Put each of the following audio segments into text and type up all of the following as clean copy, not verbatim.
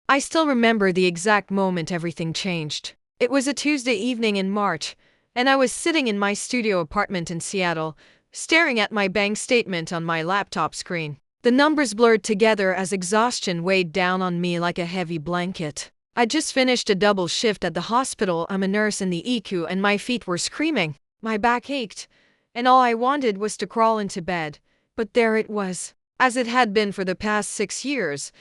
I still remember the exact moment everything changed. It was a Tuesday evening in March, and I was sitting in my studio apartment in Seattle, staring at my bank statement on my laptop screen. The numbers blurred together as exhaustion weighed down on me like a heavy blanket. I just finished a double shift at the hospital. I'm a nurse in the EQ and my feet were screaming. My back ached, and all I wanted was to crawl into bed. But there it was, as it had been for the past 6 years,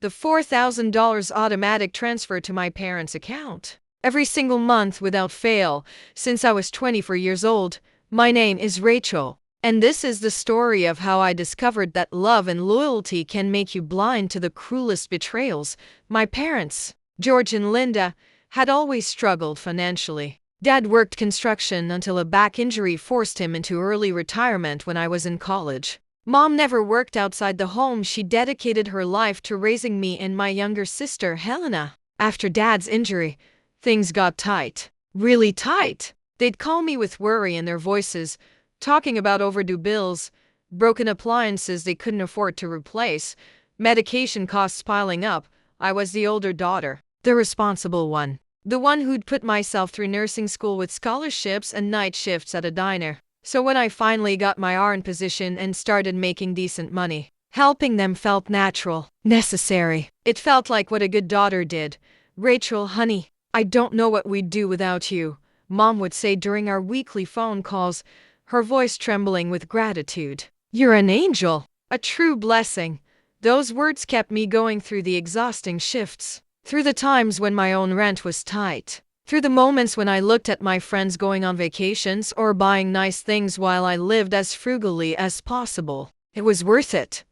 the $4,000 automatic transfer to my parents' account. Every single month without fail, since I was 24 years old. My name is Rachel, and this is the story of how I discovered that love and loyalty can make you blind to the cruelest betrayals. My parents, George and Linda, had always struggled financially. Dad worked construction until a back injury forced him into early retirement when I was in college. Mom never worked outside the home. She dedicated her life to raising me and my younger sister, Helena. After Dad's injury, things got tight. Really tight. They'd call me with worry in their voices, talking about overdue bills, broken appliances they couldn't afford to replace, medication costs piling up. I was the older daughter, the responsible one, the one who'd put myself through nursing school with scholarships and night shifts at a diner. So when I finally got my RN position and started making decent money, helping them felt natural, necessary. It felt like what a good daughter did. Rachel, honey, I don't know what we'd do without you, Mom would say during our weekly phone calls, her voice trembling with gratitude. You're an angel, a true blessing. Those words kept me going through the exhausting shifts, through the times when my own rent was tight, through the moments when I looked at my friends going on vacations or buying nice things while I lived as frugally as possible. It was worth it,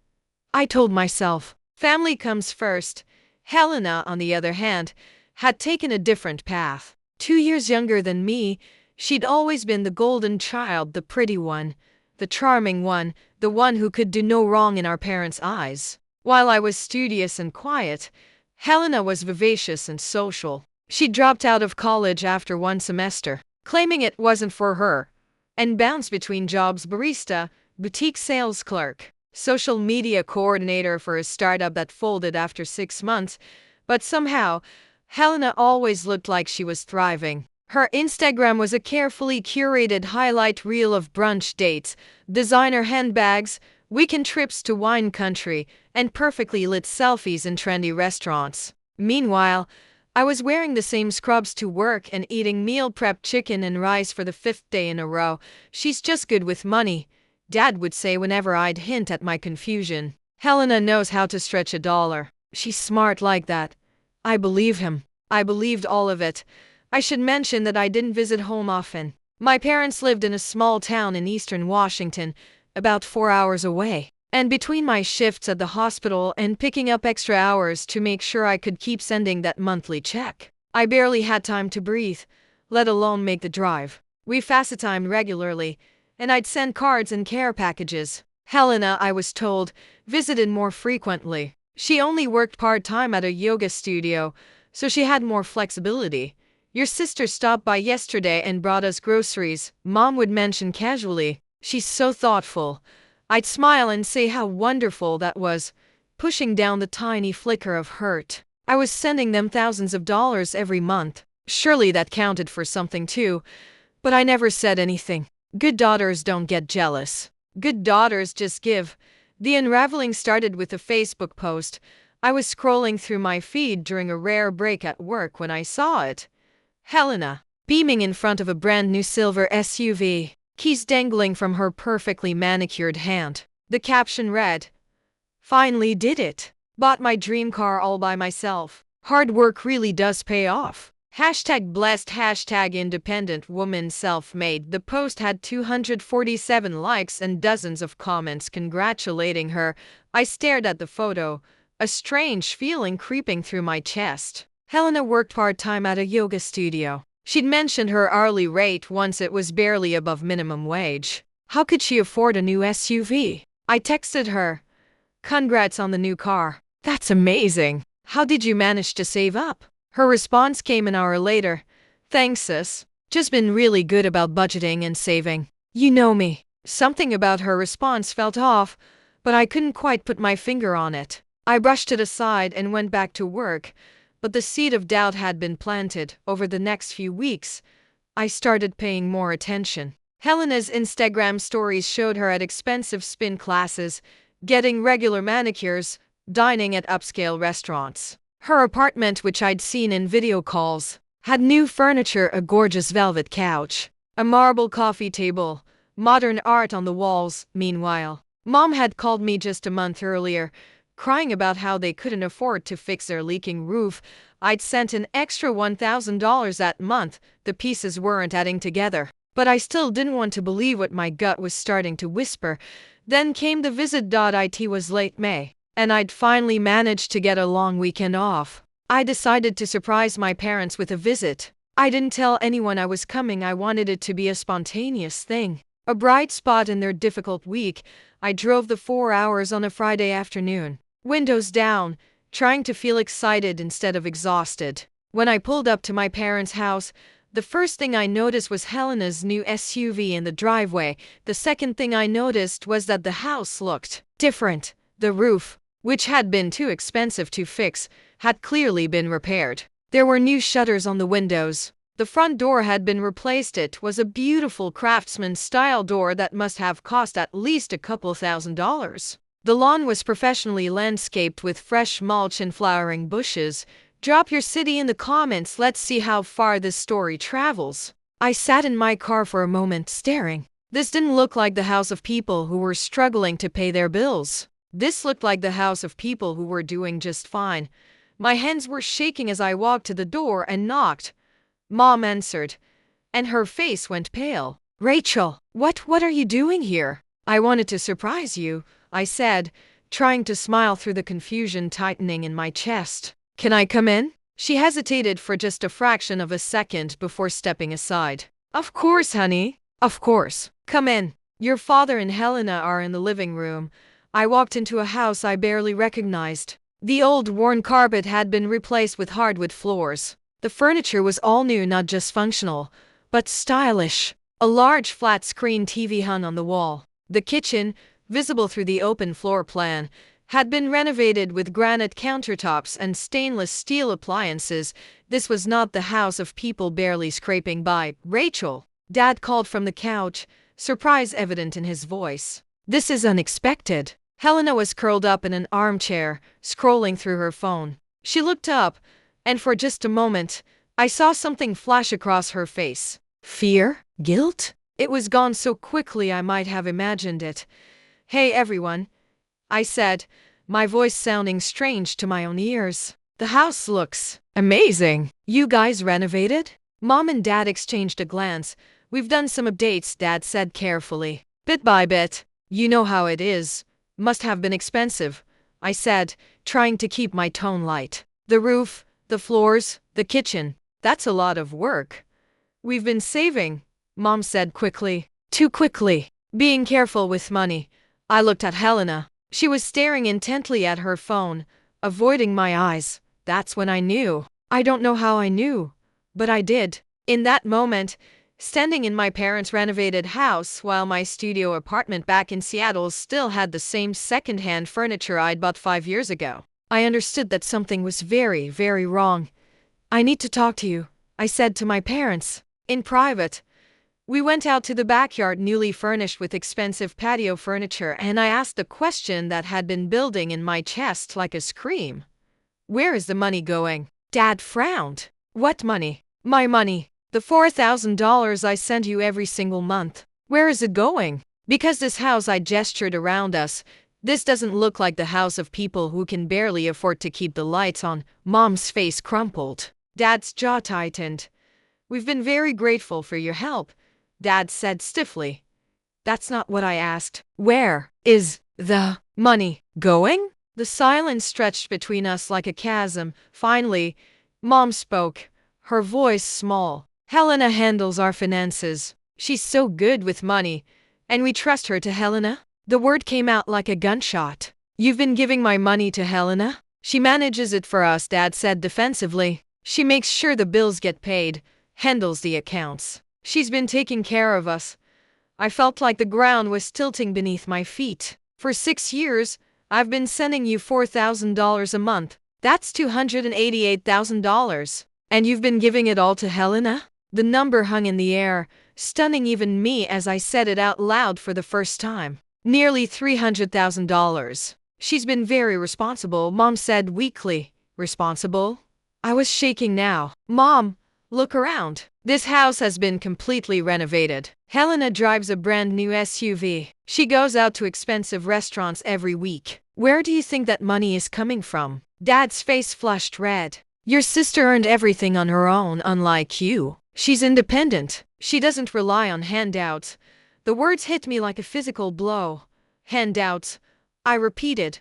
I told myself. Family comes first. Helena, on the other hand, had taken a different path. 2 years younger than me, she'd always been the golden child, the pretty one, the charming one, the one who could do no wrong in our parents' eyes. While I was studious and quiet, Helena was vivacious and social. She dropped out of college after one semester, claiming it wasn't for her, and bounced between jobs: barista, boutique sales clerk, social media coordinator for a startup that folded after 6 months. But somehow, Helena always looked like she was thriving. Her Instagram was a carefully curated highlight reel of brunch dates, designer handbags, weekend trips to wine country, and perfectly lit selfies in trendy restaurants. Meanwhile, I was wearing the same scrubs to work and eating meal prep chicken and rice for the 5th day in a row. She's just good with money, Dad would say whenever I'd hint at my confusion. Helena knows how to stretch a dollar. She's smart like that. I believe him. I believed all of it. I should mention that I didn't visit home often. My parents lived in a small town in eastern Washington, about 4 hours away. And between my shifts at the hospital and picking up extra hours to make sure I could keep sending that monthly check, I barely had time to breathe, let alone make the drive. We FaceTimed regularly, and I'd send cards and care packages. Helena, I was told, visited more frequently. She only worked part-time at a yoga studio, so she had more flexibility. Your sister stopped by yesterday and brought us groceries, Mom would mention casually. She's so thoughtful. I'd smile and say how wonderful that was, pushing down the tiny flicker of hurt. I was sending them thousands of dollars every month. Surely that counted for something too, but I never said anything. Good daughters don't get jealous. Good daughters just give. The unraveling started with a Facebook post. I was scrolling through my feed during a rare break at work when I saw it. Helena, beaming in front of a brand new silver SUV, keys dangling from her perfectly manicured hand. The caption read, "Finally did it. Bought my dream car all by myself. Hard work really does pay off. Hashtag blessed, hashtag independent woman, self-made." The post had 247 likes and dozens of comments congratulating her. I stared at the photo, a strange feeling creeping through my chest. Helena worked part-time at a yoga studio. She'd mentioned her hourly rate once. It was barely above minimum wage. How could she afford a new SUV? I texted her, "Congrats on the new car. That's amazing. How did you manage to save up?" Her response came an hour later. "Thanks, sis. Just been really good about budgeting and saving. You know me." Something about her response felt off, but I couldn't quite put my finger on it. I brushed it aside and went back to work, but the seed of doubt had been planted. Over the next few weeks, I started paying more attention. Helena's Instagram stories showed her at expensive spin classes, getting regular manicures, dining at upscale restaurants. Her apartment, which I'd seen in video calls, had new furniture, a gorgeous velvet couch, a marble coffee table, modern art on the walls. Meanwhile, Mom had called me just a month earlier, crying about how they couldn't afford to fix their leaking roof. I'd sent an extra $1,000 that month. The pieces weren't adding together. But I still didn't want to believe what my gut was starting to whisper. Then came the visit. It was late May, and I'd finally managed to get a long weekend off. I decided to surprise my parents with a visit. I didn't tell anyone I was coming. I wanted it to be a spontaneous thing, a bright spot in their difficult week. I drove the 4 hours on a Friday afternoon, windows down, trying to feel excited instead of exhausted. When I pulled up to my parents' house, the first thing I noticed was Helena's new SUV in the driveway. The second thing I noticed was that the house looked different. The roof, which had been too expensive to fix, had clearly been repaired. There were new shutters on the windows. The front door had been replaced. It was a beautiful craftsman-style door that must have cost at least a couple $1,000s. The lawn was professionally landscaped with fresh mulch and flowering bushes. Drop your city in the comments. Let's see how far this story travels. I sat in my car for a moment, staring. This didn't look like the house of people who were struggling to pay their bills. This looked like the house of people who were doing just fine. My hands were shaking as I walked to the door and knocked. Mom answered, and her face went pale. "Rachel, what are you doing here?" "I wanted to surprise you," I said, trying to smile through the confusion tightening in my chest. "Can I come in?" She hesitated for just a fraction of a second before stepping aside. "Of course, honey. Of course. Come in. Your father and Helena are in the living room." I walked into a house I barely recognized. The old worn carpet had been replaced with hardwood floors. The furniture was all new, not just functional, but stylish. A large flat-screen TV hung on the wall. The kitchen, visible through the open floor plan, had been renovated with granite countertops and stainless steel appliances. This was not the house of people barely scraping by. "Rachel," Dad called from the couch, surprise evident in his voice. "This is unexpected." Helena was curled up in an armchair, scrolling through her phone. She looked up, and for just a moment, I saw something flash across her face. Fear? Guilt? It was gone so quickly I might have imagined it. "Hey everyone," I said, my voice sounding strange to my own ears. "The house looks amazing. You guys renovated?" Mom and Dad exchanged a glance. "We've done some updates," Dad said carefully. "Bit by bit. You know how it is. Must have been expensive," I said, trying to keep my tone light. "The roof, the floors, the kitchen. That's a lot of work." "We've been saving," Mom said quickly. Too quickly. Being careful with money. I looked at Helena. She was staring intently at her phone, avoiding my eyes. That's when I knew. I don't know how I knew, but I did. In that moment, standing in my parents' renovated house while my studio apartment back in Seattle still had the same second-hand furniture I'd bought 5 years ago, I understood that something was very, very wrong. "I need to talk to you," I said to my parents. In private. We went out to the backyard, newly furnished with expensive patio furniture, and I asked a question that had been building in my chest like a scream. "Where is the money going?" Dad frowned. "What money?" "My money. The $4,000 I send you every single month. Where is it going?" "Because this house," I gestured around us, "this doesn't look like the house of people who can barely afford to keep the lights on." Mom's face crumpled. Dad's jaw tightened. "We've been very grateful for your help," Dad said stiffly. "That's not what I asked. Where is the money going?" The silence stretched between us like a chasm. Finally, Mom spoke, her voice small. "Helena handles our finances. She's so good with money, and we trust her to." "Helena?" The word came out like a gunshot. "You've been giving my money to Helena?" "She manages it for us," Dad said defensively. "She makes sure the bills get paid, handles the accounts. She's been taking care of us." I felt like the ground was tilting beneath my feet. "For 6 years," I've been sending you $4,000 a month. That's $288,000. And you've been giving it all to Helena? The number hung in the air, stunning even me as I said it out loud for the first time. Nearly $300,000. She's been very responsible, Mom said weakly. Responsible? I was shaking now. Mom, look around. This house has been completely renovated. Helena drives a brand new SUV. She goes out to expensive restaurants every week. Where do you think that money is coming from? Dad's face flushed red. Your sister earned everything on her own, unlike you. She's independent. She doesn't rely on handouts. The words hit me like a physical blow. Handouts, I repeated,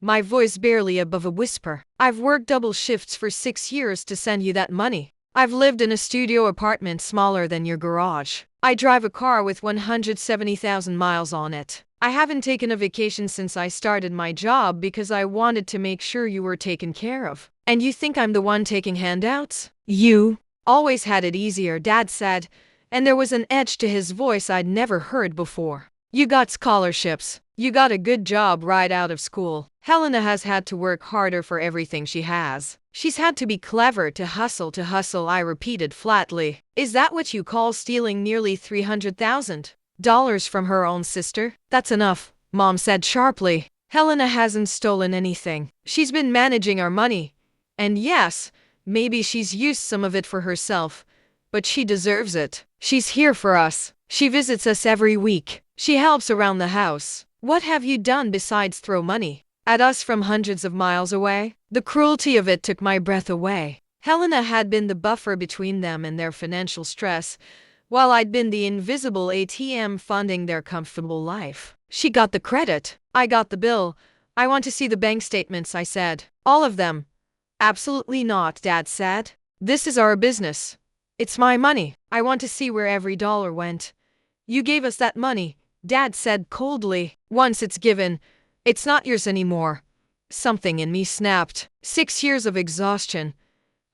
my voice barely above a whisper. I've worked double shifts for 6 years to send you that money. I've lived in a studio apartment smaller than your garage. I drive a car with 170,000 miles on it. I haven't taken a vacation since I started my job because I wanted to make sure you were taken care of. And you think I'm the one taking handouts? You always had it easier, Dad said, and there was an edge to his voice I'd never heard before. You got scholarships. You got a good job right out of school. Helena has had to work harder for everything she has. She's had to be clever to hustle, I repeated flatly. Is that what you call stealing nearly $300,000 from her own sister? That's enough, Mom said sharply. Helena hasn't stolen anything. She's been managing our money. And yes, maybe she's used some of it for herself, but she deserves it. She's here for us. She visits us every week. She helps around the house. What have you done besides throw money at us from hundreds of miles away? The cruelty of it took my breath away. Helena had been the buffer between them and their financial stress, while I'd been the invisible ATM funding their comfortable life. She got the credit. I got the bill. I want to see the bank statements, I said. All of them. Absolutely not, Dad said. This is our business. It's my money. I want to see where every dollar went. You gave us that money, Dad said coldly. Once it's given, it's not yours anymore. Something in me snapped. 6 years of exhaustion,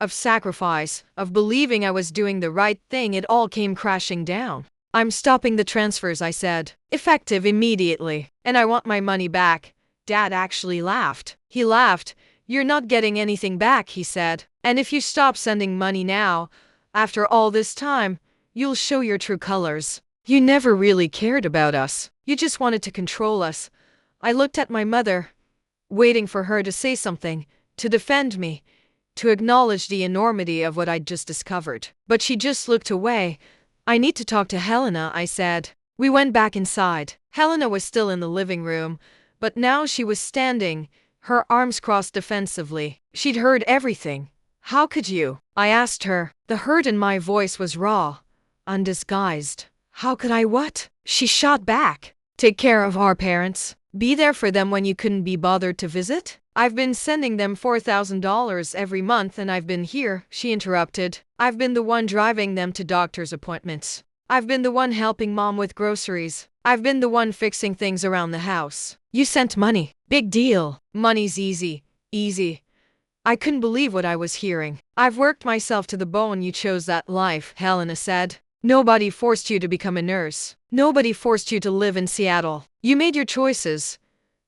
of sacrifice, of believing I was doing the right thing, it all came crashing down. I'm stopping the transfers, I said, effective immediately. And I want my money back. Dad actually laughed. He laughed. You're not getting anything back, he said. And if you stop sending money now, after all this time, you'll show your true colors. You never really cared about us. You just wanted to control us. I looked at my mother, waiting for her to say something, to defend me, to acknowledge the enormity of what I'd just discovered. But she just looked away. I need to talk to Helena, I said. We went back inside. Helena was still in the living room, but now she was standing, her arms crossed defensively. She'd heard everything. How could you? I asked her. The hurt in my voice was raw, undisguised. How could I what? She shot back. Take care of our parents. Be there for them when you couldn't be bothered to visit? I've been sending them $4,000 every month and I've been here, she interrupted. I've been the one driving them to doctor's appointments. I've been the one helping Mom with groceries. I've been the one fixing things around the house. You sent money. Big deal. Money's easy. Easy. I couldn't believe what I was hearing. I've worked myself to the bone. You chose that life, Helena said. Nobody forced you to become a nurse. Nobody forced you to live in Seattle. You made your choices.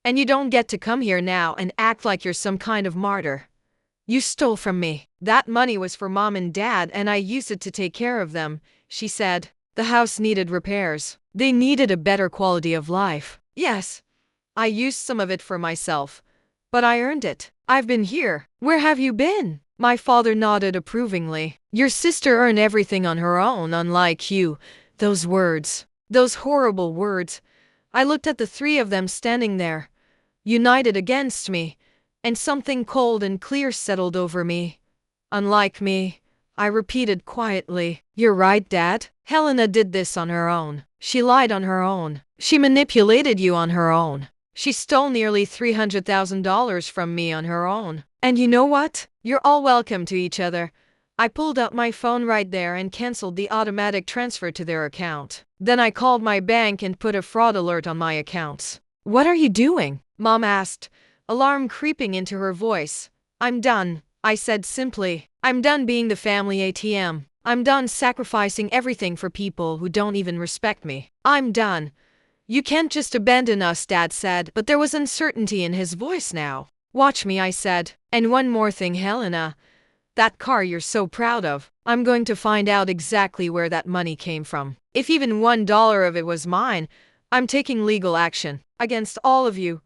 And you don't get to come here now and act like you're some kind of martyr. You stole from me. That money was for Mom and Dad and I used it to take care of them, she said. The house needed repairs. They needed a better quality of life. Yes, I used some of it for myself. But I earned it. I've been here. Where have you been? My father nodded approvingly. Your sister earned everything on her own, unlike you. Those words. Those horrible words. I looked at the three of them standing there, united against me, and something cold and clear settled over me. Unlike me, I repeated quietly. You're right, Dad. Helena did this on her own. She lied on her own. She manipulated you on her own. She stole nearly $300,000 from me on her own. And you know what? You're all welcome to each other. I pulled out my phone right there and canceled the automatic transfer to their account. Then I called my bank and put a fraud alert on my accounts. What are you doing? Mom asked, alarm creeping into her voice. I'm done, I said simply. I'm done being the family ATM. I'm done sacrificing everything for people who don't even respect me. I'm done. You can't just abandon us, Dad said, but there was uncertainty in his voice now. Watch me, I said. And one more thing, Helena. That car you're so proud of, I'm going to find out exactly where that money came from. If even $1 of it was mine, I'm taking legal action against all of you.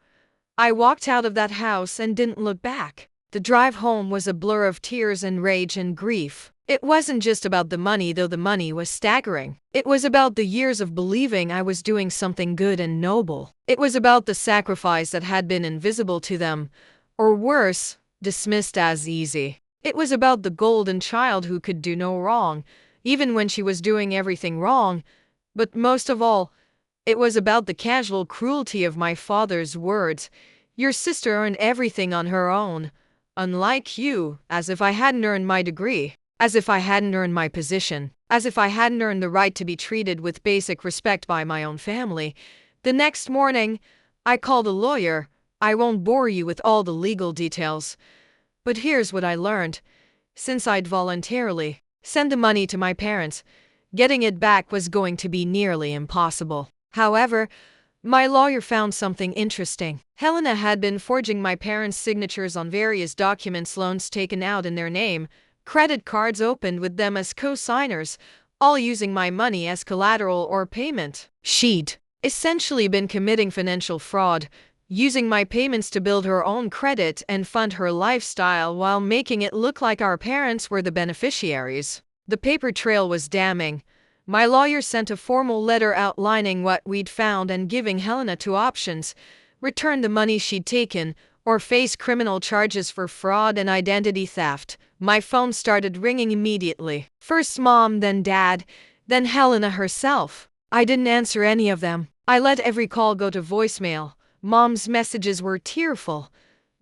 I walked out of that house and didn't look back. The drive home was a blur of tears and rage and grief. It wasn't just about the money, though the money was staggering. It was about the years of believing I was doing something good and noble. It was about the sacrifice that had been invisible to them, or worse, dismissed as easy. It was about the golden child who could do no wrong, even when she was doing everything wrong. But most of all, it was about the casual cruelty of my father's words. Your sister earned everything on her own, unlike you, as if I hadn't earned my degree, as if I hadn't earned my position, as if I hadn't earned the right to be treated with basic respect by my own family. The next morning, I called a lawyer. I won't bore you with all the legal details, but here's what I learned. Since I'd voluntarily sent the money to my parents, getting it back was going to be nearly impossible. However, my lawyer found something interesting. Helena had been forging my parents' signatures on various documents, loans taken out in their name, credit cards opened with them as co-signers, all using my money as collateral or payment. She'd essentially been committing financial fraud, using my payments to build her own credit and fund her lifestyle while making it look like our parents were the beneficiaries. The paper trail was damning. My lawyer sent a formal letter outlining what we'd found and giving Helena two options: return the money she'd taken, or face criminal charges for fraud and identity theft. My phone started ringing immediately. First Mom, then Dad, then Helena herself. I didn't answer any of them. I let every call go to voicemail. Mom's messages were tearful,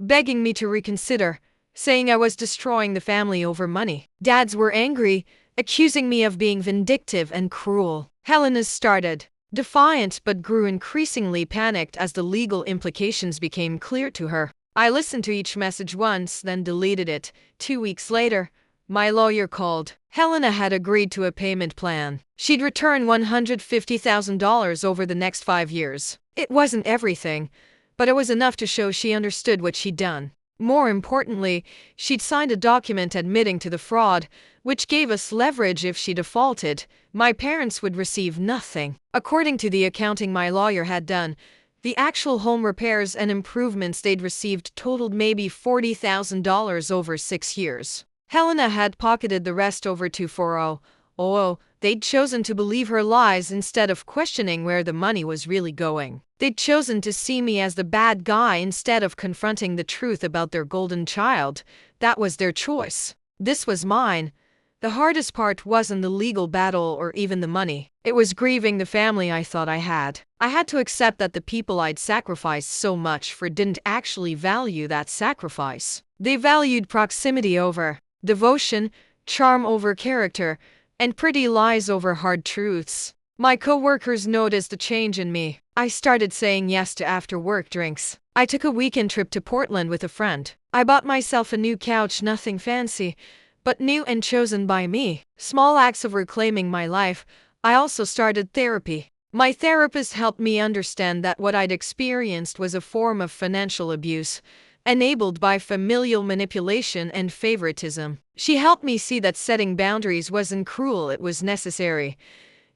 begging me to reconsider, saying I was destroying the family over money. Dad's were angry, accusing me of being vindictive and cruel. Helena's started defiant but grew increasingly panicked as the legal implications became clear to her. I listened to each message once, then deleted it. 2 weeks later, my lawyer called. Helena had agreed to a payment plan. She'd return $150,000 over the next 5 years. It wasn't everything, but it was enough to show she understood what she'd done. More importantly, she'd signed a document admitting to the fraud, which gave us leverage if she defaulted. My parents would receive nothing. According to the accounting my lawyer had done, the actual home repairs and improvements they'd received totaled maybe $40,000 over 6 years. Helena had pocketed the rest over 240. They'd chosen to believe her lies instead of questioning where the money was really going. They'd chosen to see me as the bad guy instead of confronting the truth about their golden child. That was their choice. This was mine. The hardest part wasn't the legal battle or even the money. It was grieving the family I thought I had. I had to accept that the people I'd sacrificed so much for didn't actually value that sacrifice. They valued proximity over devotion, charm over character, and pretty lies over hard truths. My coworkers noticed a change in me. I started saying yes to after-work drinks. I took a weekend trip to Portland with a friend. I bought myself a new couch, nothing fancy, but new and chosen by me. Small acts of reclaiming my life. I also started therapy. My therapist helped me understand that what I'd experienced was a form of financial abuse, enabled by familial manipulation and favoritism. She helped me see that setting boundaries wasn't cruel, it was necessary.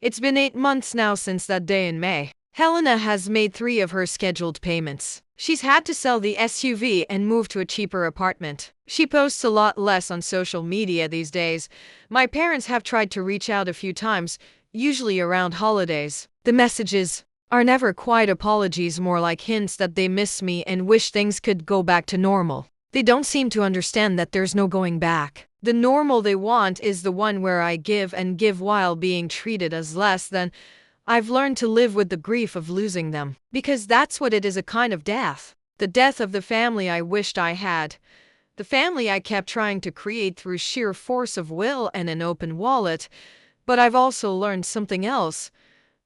It's been 8 months now since that day in May. Helena has made 3 of her scheduled payments. She's had to sell the SUV and move to a cheaper apartment. She posts a lot less on social media these days. My parents have tried to reach out a few times, usually around holidays. The messages are never quite apologies, more like hints that they miss me and wish things could go back to normal. They don't seem to understand that there's no going back. The normal they want is the one where I give and give while being treated as less than. I've learned to live with the grief of losing them, because that's what it is, a kind of death. The death of the family I wished I had. The family I kept trying to create through sheer force of will and an open wallet. But I've also learned something else.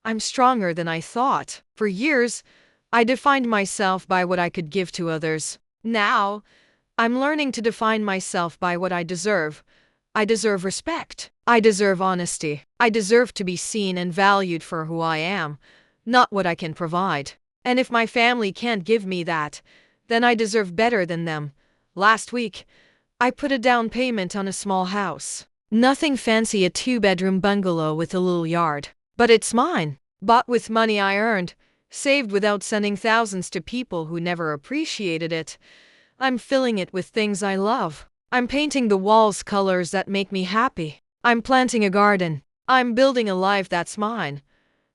I'm stronger than I thought. For years, I defined myself by what I could give to others. Now, I'm learning to define myself by what I deserve. I deserve respect. I deserve honesty. I deserve to be seen and valued for who I am, not what I can provide. And if my family can't give me that, then I deserve better than them. Last week, I put a down payment on a small house. Nothing fancy, a 2-bedroom bungalow with a little yard. But it's mine. Bought with money I earned, saved without sending thousands to people who never appreciated it. I'm filling it with things I love. I'm painting the walls colors that make me happy. I'm planting a garden. I'm building a life that's mine,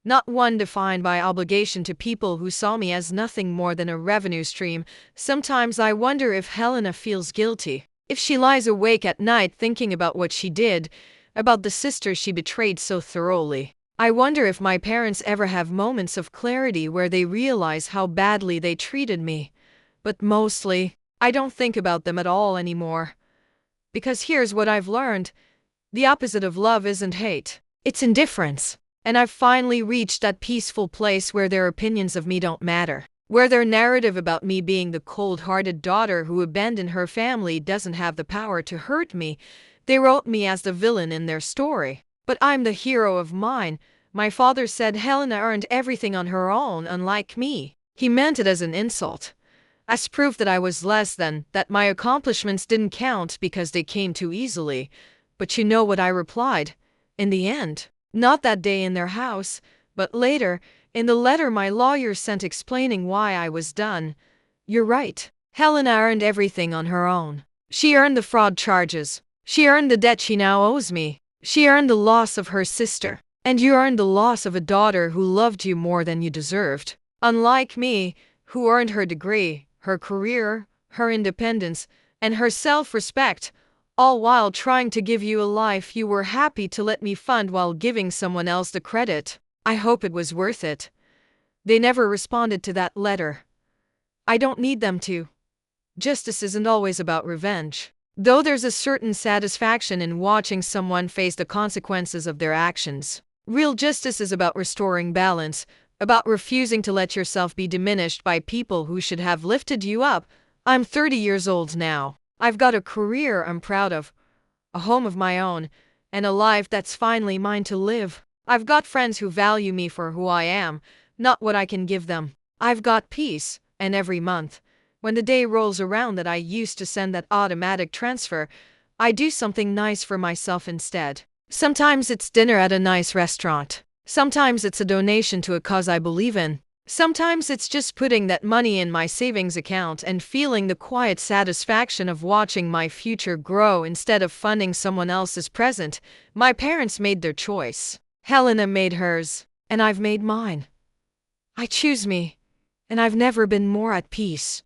not one defined by obligation to people who saw me as nothing more than a revenue stream. Sometimes I wonder if Helena feels guilty, if she lies awake at night thinking about what she did, about the sister she betrayed so thoroughly. I wonder if my parents ever have moments of clarity where they realize how badly they treated me. But mostly, I don't think about them at all anymore. Because here's what I've learned. The opposite of love isn't hate. It's indifference. And I've finally reached that peaceful place where their opinions of me don't matter. Where their narrative about me being the cold-hearted daughter who abandoned her family doesn't have the power to hurt me. They wrote me as the villain in their story. But I'm the hero of mine. My father said Helena earned everything on her own, unlike me. He meant it as an insult, as proof that I was less than, that my accomplishments didn't count because they came too easily. But you know what I replied? In the end, not that day in their house, but later, in the letter my lawyer sent explaining why I was done. You're right. Helena earned everything on her own. She earned the fraud charges. She earned the debt she now owes me. She earned the loss of her sister. And you earned the loss of a daughter who loved you more than you deserved. Unlike me, who earned her degree, her career, her independence, and her self-respect, all while trying to give you a life you were happy to let me fund while giving someone else the credit. I hope it was worth it. They never responded to that letter. I don't need them to. Justice isn't always about revenge. Though there's a certain satisfaction in watching someone face the consequences of their actions. Real justice is about restoring balance, about refusing to let yourself be diminished by people who should have lifted you up. I'm 30 years old now. I've got a career I'm proud of, a home of my own, and a life that's finally mine to live. I've got friends who value me for who I am, not what I can give them. I've got peace, and every month, when the day rolls around that I used to send that automatic transfer, I do something nice for myself instead. Sometimes it's dinner at a nice restaurant. Sometimes it's a donation to a cause I believe in. Sometimes it's just putting that money in my savings account and feeling the quiet satisfaction of watching my future grow instead of funding someone else's present. My parents made their choice. Helena made hers, and I've made mine. I choose me, and I've never been more at peace.